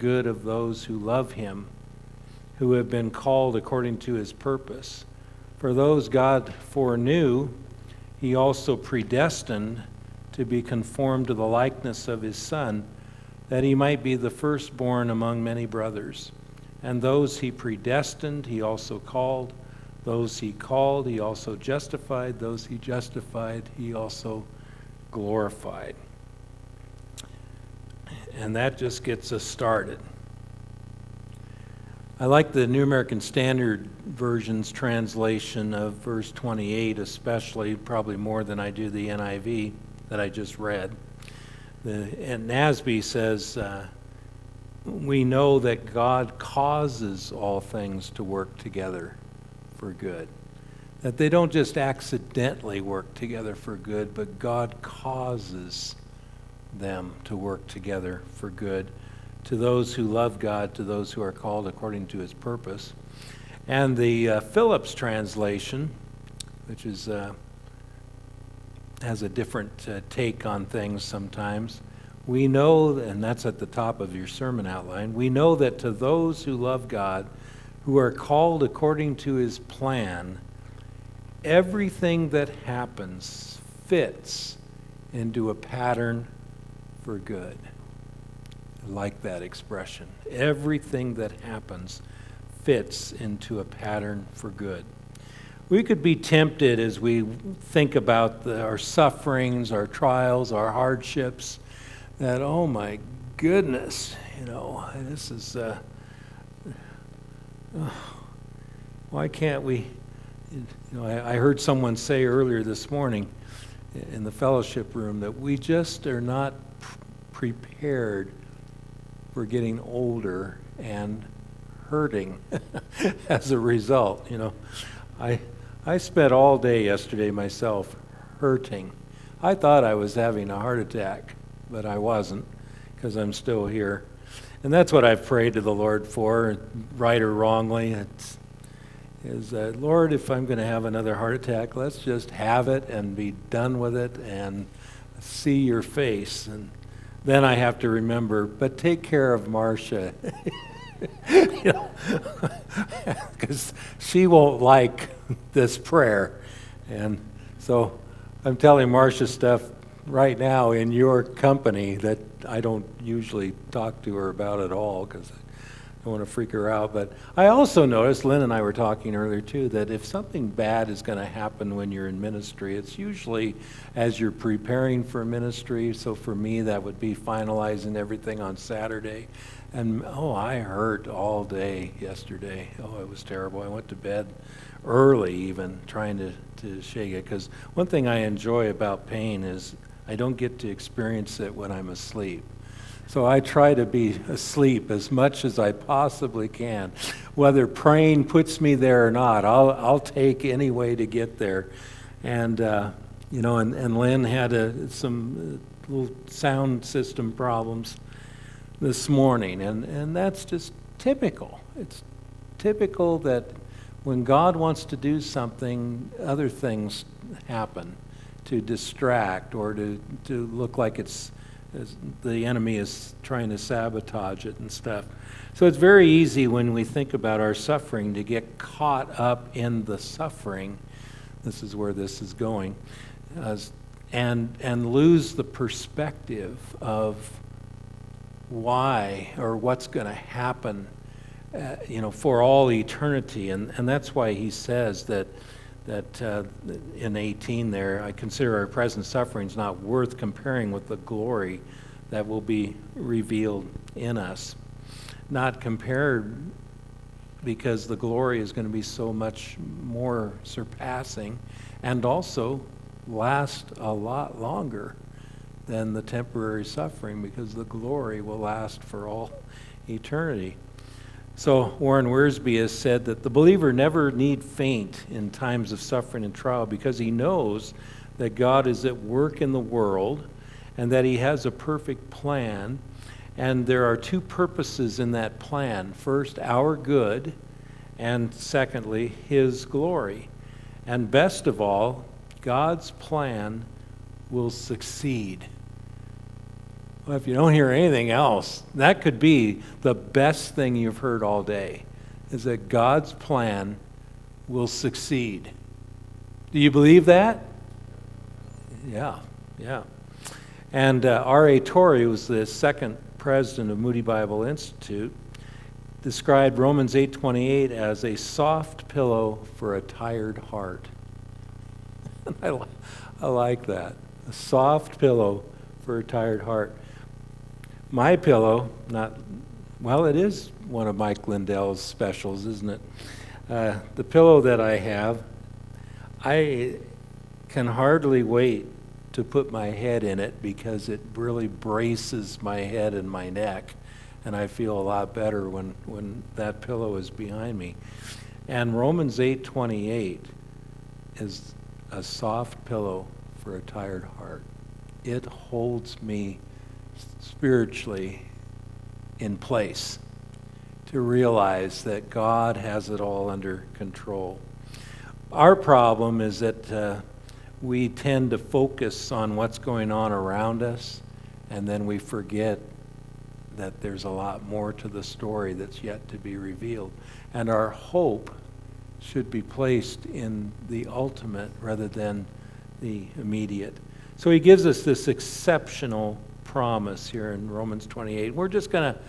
good of those who love him, who have been called according to his purpose. For those God foreknew, he also predestined to be conformed to the likeness of his Son, that he might be the firstborn among many brothers. And those he predestined, he also called. Those he called, he also justified. Those he justified, he also glorified. And that just gets us started. I like the New American Standard Version's translation of verse 28 especially, probably more than I do the NIV that I just read. And NASB says, we know that God causes all things to work together for good. That they don't just accidentally work together for good, but God causes them to work together for good, to those who love God, to those who are called according to his purpose. And the Phillips translation, which is has a different take on things sometimes, we know, and that's at the top of your sermon outline, we know that to those who love God, who are called according to his plan, everything that happens fits into a pattern for good. I like that expression. Everything that happens fits into a pattern for good. We could be tempted as we think about our sufferings, our trials, our hardships, that, oh my goodness, this is, why can't we, I heard someone say earlier this morning in the fellowship room that we just are not prepared for getting older and hurting as a result. I spent all day yesterday myself hurting. I thought I was having a heart attack, but I wasn't, because I'm still here. And that's what I've prayed to the Lord for, right or wrongly. Is Lord, if I'm going to have another heart attack, let's just have it and be done with it and see your face. And then I have to remember, but take care of Marcia. Because she won't like this prayer. And so I'm telling Marcia stuff right now in your company that I don't usually talk to her about at all, because I don't want to freak her out. But I also noticed, Lynn and I were talking earlier too, that if something bad is going to happen when you're in ministry, it's usually as you're preparing for ministry. So for me, that would be finalizing everything on Saturday. And I hurt all day yesterday. It was terrible. I went to bed early even, trying to shake it, because one thing I enjoy about pain is I don't get to experience it when I'm asleep. So I try to be asleep as much as I possibly can. Whether praying puts me there or not, I'll take any way to get there. And and Lynn had some little sound system problems this morning, and that's just typical. It's typical that when God wants to do something, other things happen to distract or to look like the enemy is trying to sabotage it and stuff. So it's very easy when we think about our suffering to get caught up in the suffering. This is where this is going, and lose the perspective of why or what's going to happen, for all eternity. And that's why he says that in 18 there, I consider our present sufferings not worth comparing with the glory that will be revealed in us. Not compared because the glory is going to be so much more surpassing and also last a lot longer than the temporary suffering, because the glory will last for all eternity. So Warren Wiersbe has said that the believer never need faint in times of suffering and trial, because he knows that God is at work in the world and that he has a perfect plan. And there are two purposes in that plan. First, our good, and secondly, his glory. And best of all, God's plan will succeed. Well, if you don't hear anything else, that could be the best thing you've heard all day, is that God's plan will succeed. Do you believe that? Yeah. And R.A. Torrey, who was the second president of Moody Bible Institute, described Romans 8:28 as a soft pillow for a tired heart. I like that. A soft pillow for a tired heart. My pillow, it is one of Mike Lindell's specials, isn't it? The pillow that I have, I can hardly wait to put my head in it because it really braces my head and my neck, and I feel a lot better when that pillow is behind me. And Romans 8:28 is a soft pillow for a tired heart. It holds me spiritually in place to realize that God has it all under control. Our problem is that we tend to focus on what's going on around us, and then we forget that there's a lot more to the story that's yet to be revealed. And our hope should be placed in the ultimate rather than the immediate. So he gives us this exceptional promise here in Romans 28. We're just going to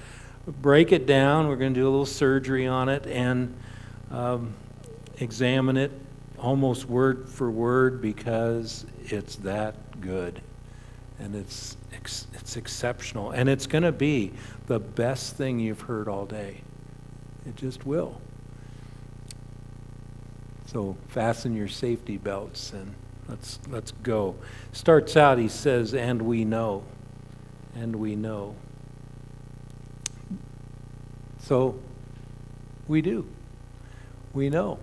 break it down. We're going to do a little surgery on it and examine it almost word for word because it's that good. And it's exceptional. And it's going to be the best thing you've heard all day. It just will. So fasten your safety belts and let's go. Starts out, he says, and we know. And we know. So we do. We know.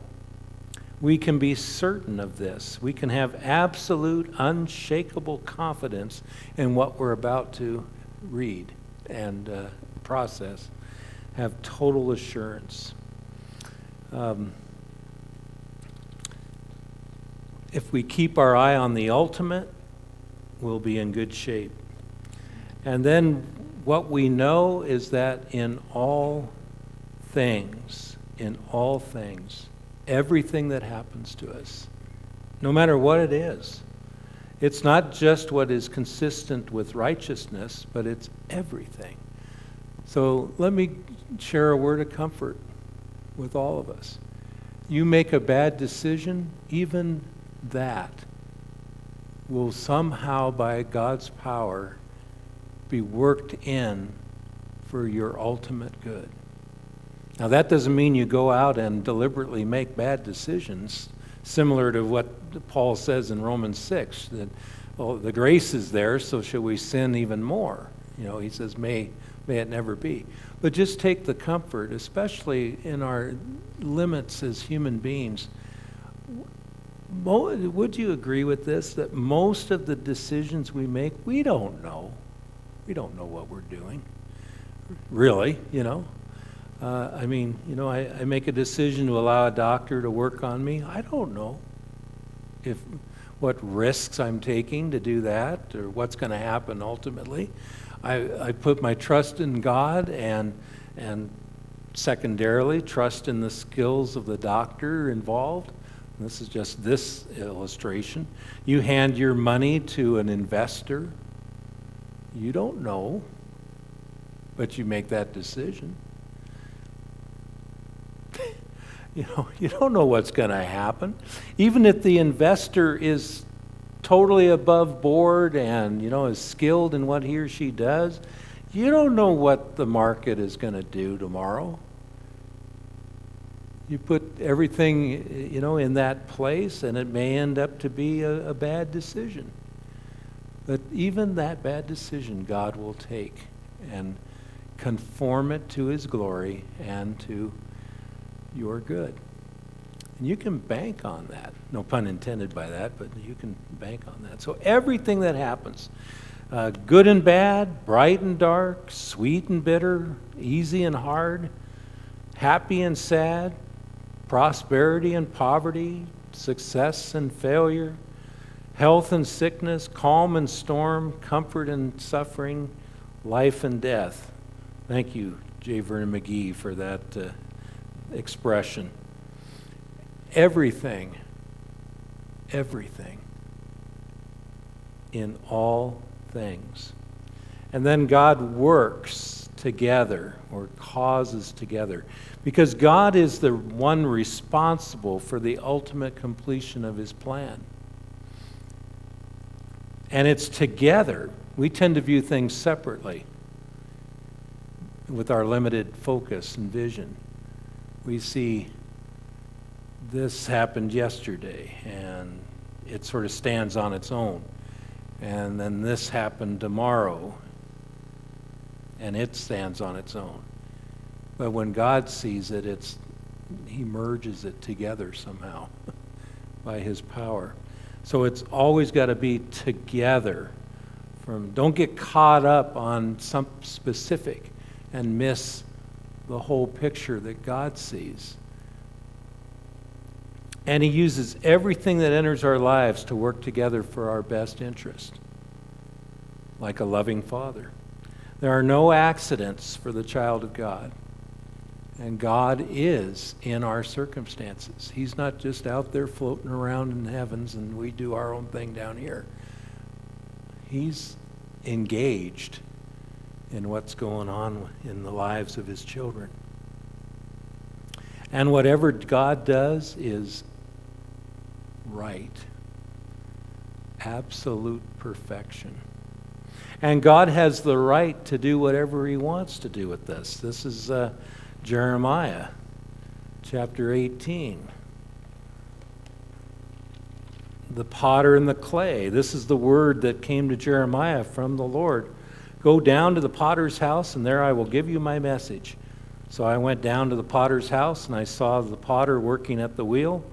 We can be certain of this. We can have absolute, unshakable confidence in what we're about to read and process. Have total assurance. If we keep our eye on the ultimate, we'll be in good shape. And then what we know is that in all things, everything that happens to us, no matter what it is, it's not just what is consistent with righteousness, but it's everything. So let me share a word of comfort with all of us. You make a bad decision, even that will somehow, by God's power, be worked in for your ultimate good. Now, that doesn't mean you go out and deliberately make bad decisions, similar to what Paul says in Romans 6, that, well, the grace is there, so should we sin even more? He says, may it never be. But just take the comfort, especially in our limits as human beings. Would you agree with this, that most of the decisions we make, we don't know. We don't know what we're doing. Really, I make a decision to allow a doctor to work on me. I don't know what risks I'm taking to do that or what's going to happen ultimately. I put my trust in God and secondarily trust in the skills of the doctor involved. This is just this illustration. You hand your money to an investor. You don't know, but you make that decision. You don't know what's going to happen. Even if the investor is totally above board and, is skilled in what he or she does, you don't know what the market is going to do tomorrow. You put everything, in that place, and it may end up to be a bad decision. But even that bad decision, God will take and conform it to His glory and to your good. And you can bank on that. No pun intended by that, but you can bank on that. So everything that happens, good and bad, bright and dark, sweet and bitter, easy and hard, happy and sad, prosperity and poverty, success and failure, health and sickness, calm and storm, comfort and suffering, life and death. Thank you, J. Vernon McGee, for that expression. Everything in all things. And then God works together, or causes together, because God is the one responsible for the ultimate completion of his plan. And it's together. We tend to view things separately with our limited focus and vision. We see this happened yesterday, and it sort of stands on its own. And then this happened tomorrow, and it stands on its own. But when God sees it, he merges it together somehow by his power. So it's always got to be together. Don't get caught up on some specific and miss the whole picture that God sees. And he uses everything that enters our lives to work together for our best interest, like a loving father. There are no accidents for the child of God. And God is in our circumstances. He's not just out there floating around in the heavens and we do our own thing down here. He's engaged in what's going on in the lives of his children. And whatever God does is right. Absolute perfection. And God has the right to do whatever he wants to do with this. This is Jeremiah chapter 18. The potter and the clay. This is the word that came to Jeremiah from the Lord. Go down to the potter's house, and there I will give you my message. So I went down to the potter's house, and I saw the potter working at the wheel.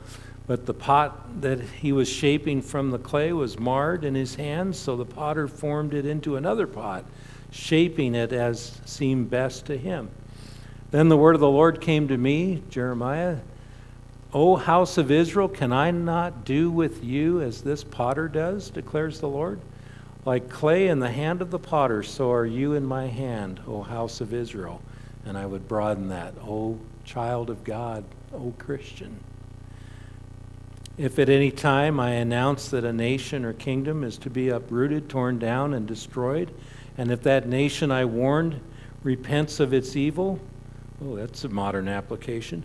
But the pot that he was shaping from the clay was marred in his hands, so the potter formed it into another pot, shaping it as seemed best to him. Then the word of the Lord came to me, Jeremiah, O house of Israel, can I not do with you as this potter does, declares the Lord? Like clay in the hand of the potter, so are you in my hand, O house of Israel. And I would broaden that, O child of God, O Christian. If at any time I announce that a nation or kingdom is to be uprooted, torn down, and destroyed, and if that nation I warned repents of its evil, oh, that's a modern application,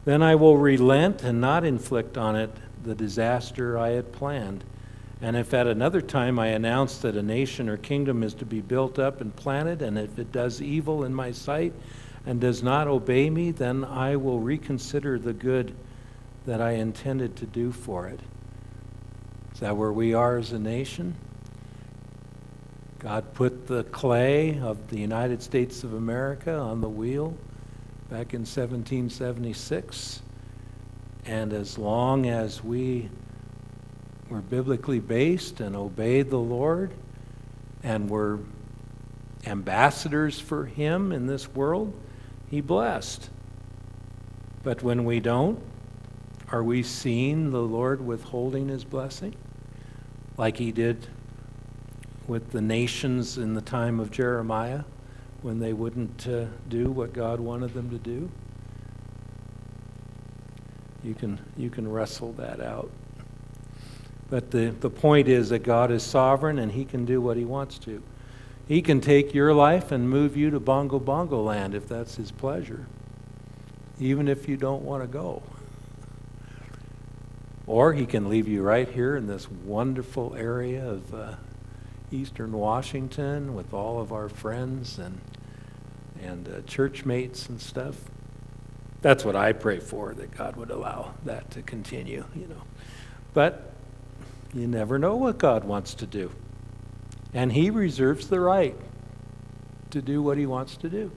then I will relent and not inflict on it the disaster I had planned. And if at another time I announce that a nation or kingdom is to be built up and planted, and if it does evil in my sight and does not obey me, then I will reconsider the good that I intended to do for it. Is that where we are as a nation? God put the clay of the United States of America on the wheel back in 1776. And as long as we were biblically based and obeyed the Lord and were ambassadors for him in this world, he blessed. But when we don't, are we seeing the Lord withholding his blessing like he did with the nations in the time of Jeremiah when they wouldn't do what God wanted them to do? You can wrestle that out. But the point is that God is sovereign and he can do what he wants to. He can take your life and move you to Bongo Bongo land if that's his pleasure, even if you don't want to go. Or he can leave you right here in this wonderful area of eastern Washington with all of our friends and church mates and stuff. That's what I pray for, that God would allow that to continue, But you never know what God wants to do. And he reserves the right to do what he wants to do.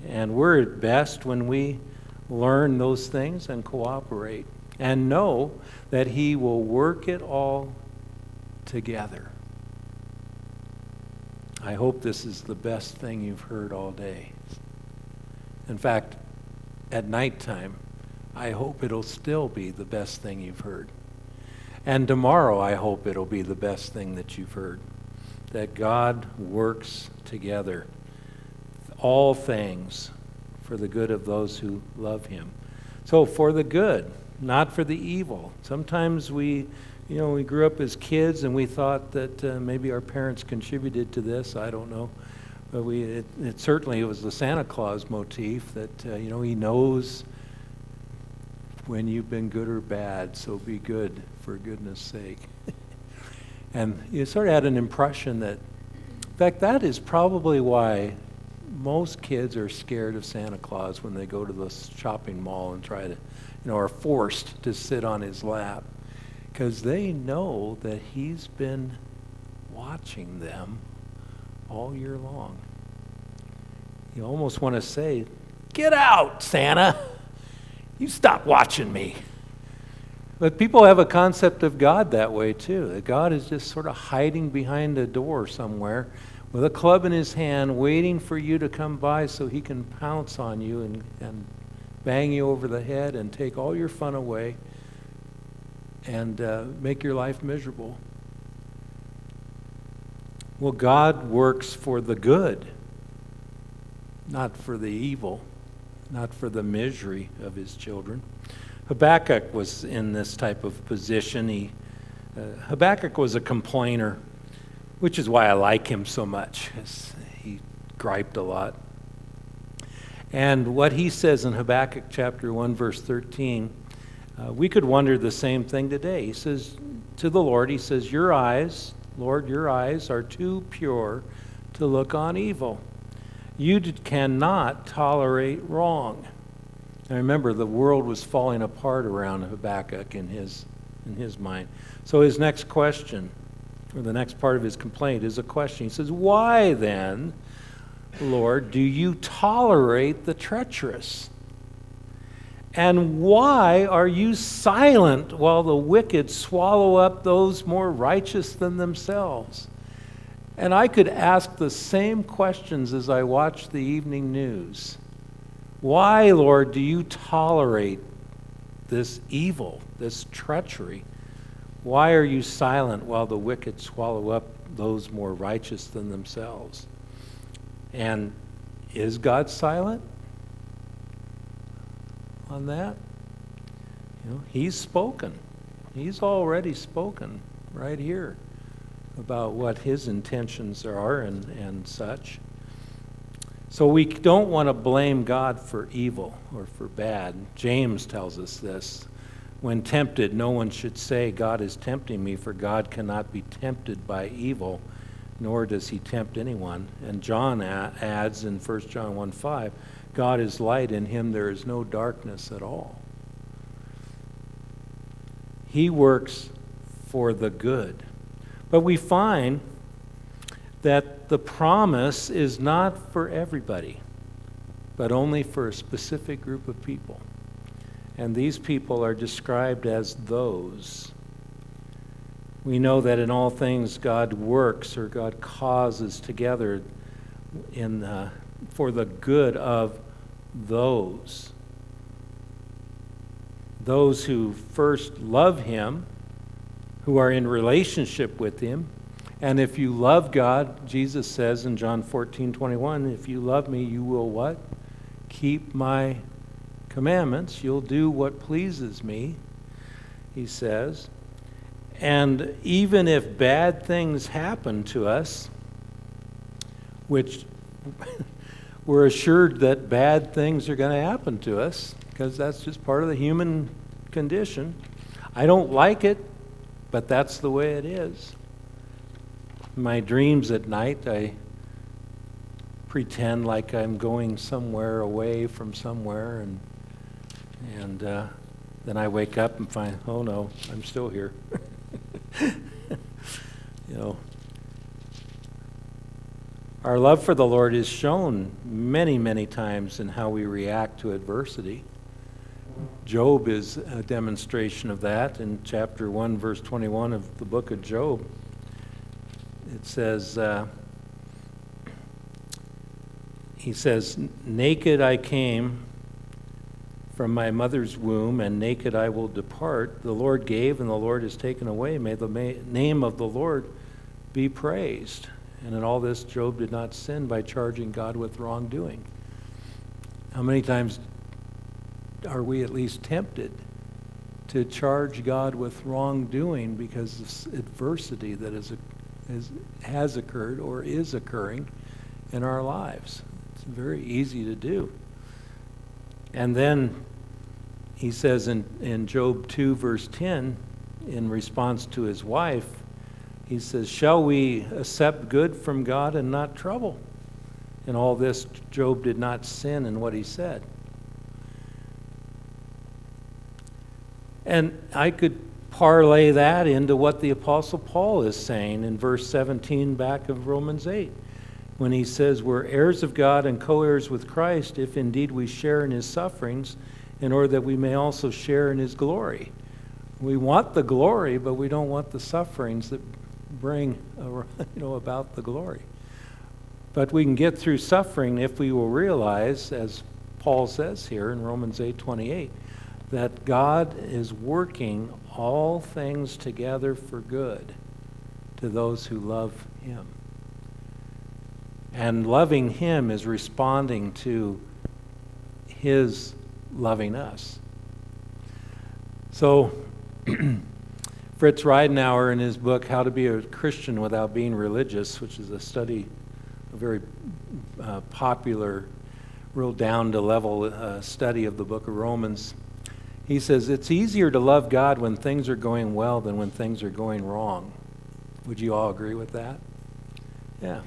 And we're at best when we learn those things and cooperate and know that he will work it all together. I hope this is the best thing you've heard all day. In fact, at nighttime, I hope it'll still be the best thing you've heard. And tomorrow, I hope it'll be the best thing that you've heard. that God works together, all things, for the good of those who love him. So for the good, not for the evil. Sometimes we grew up as kids and we thought that maybe our parents contributed to this. I don't know. But it certainly was the Santa Claus motif that, he knows when you've been good or bad, so be good for goodness sake. And you sort of had an impression that, in fact, that is probably why most kids are scared of Santa Claus when they go to the shopping mall and try to, are forced to sit on his lap, because they know that he's been watching them all year long. You almost want to say, "Get out, Santa! You stop watching me." But people have a concept of God that way too, that God is just sort of hiding behind a door somewhere with a club in his hand, waiting for you to come by so he can pounce on you and bang you over the head and take all your fun away and make your life miserable. Well, God works for the good, not for the evil, not for the misery of his children. Habakkuk was in this type of position. Habakkuk was a complainer, which is why I like him so much. He griped a lot. And what he says in Habakkuk chapter 1, verse 13, we could wonder the same thing today. He says to the Lord, he says, "Your eyes, Lord, your eyes are too pure to look on evil. You cannot tolerate wrong." Now remember, the world was falling apart around Habakkuk in his mind. So his next question, or the next part of his complaint, is a question. He says, "Why then, Lord, do you tolerate the treacherous? And why are you silent while the wicked swallow up those more righteous than themselves?" And I could ask the same questions as I watch the evening news. Why, Lord, do you tolerate this evil, this treachery? Why are you silent while the wicked swallow up those more righteous than themselves? And is God silent on that? He's spoken. He's already spoken right here about what his intentions are and such. So we don't want to blame God for evil or for bad. James tells us this. When tempted, no one should say, "God is tempting me," for God cannot be tempted by evil, nor does he tempt anyone. And John adds in 1 John 1:5, "God is light, in him there is no darkness at all." He works for the good. But we find that the promise is not for everybody, but only for a specific group of people. And these people are described as those. We know that in all things God works, or God causes together for the good of those who first love him, who are in relationship with him. And if you love God, Jesus says in John 14:21, "If you love me, you will" what? "Keep my commandments. You'll do what pleases me," he says. And even if bad things happen to us, which we're assured that bad things are going to happen to us, because that's just part of the human condition. I don't like it, but that's the way it is. In my dreams at night, I pretend like I'm going somewhere away from somewhere, and then I wake up and find, oh no, I'm still here. Our love for the Lord is shown many, many times in how we react to adversity. Job is a demonstration of that. In chapter 1, verse 21 of the book of Job, it says, he says, "Naked I came from my mother's womb, and naked I will depart. The Lord gave, and the Lord has taken away. May the name of the Lord be praised." And in all this, Job did not sin by charging God with wrongdoing. How many times are we at least tempted to charge God with wrongdoing because of adversity that has occurred or is occurring in our lives? It's very easy to do. And then he says in Job 2, verse 10, in response to his wife, he says, shall we accept good from God and not trouble? In all this, Job did not sin in what he said. And I could parlay that into what the Apostle Paul is saying in verse 17 back of Romans 8, when he says, we're heirs of God and co-heirs with Christ, if indeed we share in his sufferings, in order that we may also share in his glory. We want the glory, but we don't want the sufferings that bring about the glory. But we can get through suffering if we will realize, as Paul says here in Romans 8:28, that God is working all things together for good to those who love him. And loving him is responding to his loving us. So Fritz Reidenauer, in his book, How to Be a Christian Without Being Religious, which is a very popular, real down-to-level study of the book of Romans, he says, it's easier to love God when things are going well than when things are going wrong. Would you all agree with that? Yeah.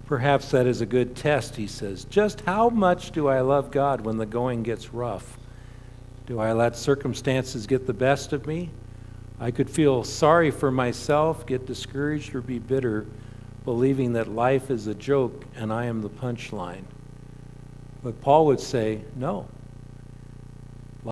Perhaps that is a good test, he says. Just how much do I love God when the going gets rough? Do I let circumstances get the best of me? I could feel sorry for myself, get discouraged, or be bitter, believing that life is a joke and I am the punchline. But Paul would say, no.